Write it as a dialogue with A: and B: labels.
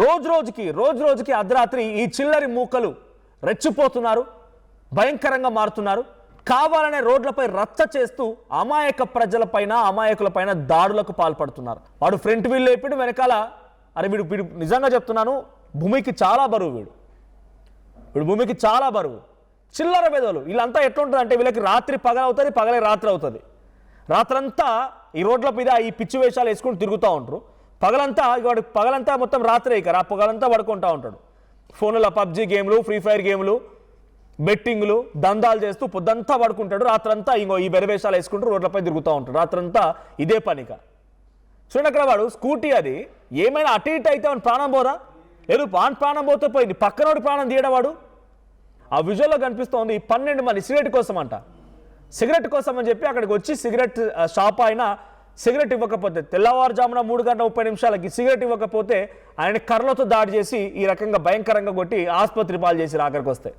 A: రోజు రోజుకి అర్ధరాత్రి ఈ చిల్లరి మూకలు రెచ్చిపోతున్నారు, భయంకరంగా మారుతున్నారు. కావాలనే రోడ్లపై రచ్చ చేస్తూ అమాయక ప్రజలపైన అమాయకులపైన దాడులకు పాల్పడుతున్నారు. వాడు ఫ్రంట్ వీల్ లేపిడు, వెనకాల అరే వీడు నిజంగా చెప్తున్నాను, భూమికి చాలా బరువు, వీడు భూమికి చాలా బరువు. చిల్లర బెదలు వీళ్ళంతా ఎట్లుంటుంది అంటే వీళ్ళకి రాత్రి పగలవుతుంది, పగలే రాత్రి అవుతుంది. రాత్రంతా ఈ రోడ్ల మీద ఈ పిచ్చి వేషాలు వేసుకుని తిరుగుతూ ఉంటారు. పగలంతా మొత్తం రాత్రే, ఇక పగలంతా పడుకుంటూ ఉంటాడు. ఫోన్లో పబ్జీ గేమ్లు, ఫ్రీ ఫైర్ గేమ్లు, బెట్టింగ్లు, దందాలు చేస్తూ పొద్దంతా పడుకుంటాడు. రాత్రంతా ఈ బెరవేషాలు వేసుకుంటూ రోడ్లపై తిరుగుతూ ఉంటాడు. రాత్రంతా ఇదే పనిక. చూడండి అక్కడ వాడు స్కూటీ, అది ఏమైనా అటు ఇటు అయితే వాడు ప్రాణం పోదా? లేదు, ప్రాణం పోతే పోయింది, పక్కనోడి ప్రాణం తీయడం వాడు. ఆ విజువల్లో కనిపిస్తోంది 12 మంది సిగరెట్ కోసం అంట, సిగరెట్ కోసం అని చెప్పి అక్కడికి వచ్చి సిగరెట్ షాప్ ఆయన సిగరెట్ ఇవ్వకపోతే, తెల్లవారుజామున 3:30 సిగరెట్ ఇవ్వకపోతే ఆయన కర్రలతో దాడి చేసి ఈ రకంగా భయంకరంగా కొట్టి ఆసుపత్రి పాలు చేసి ఆఖరికి వస్తాయి.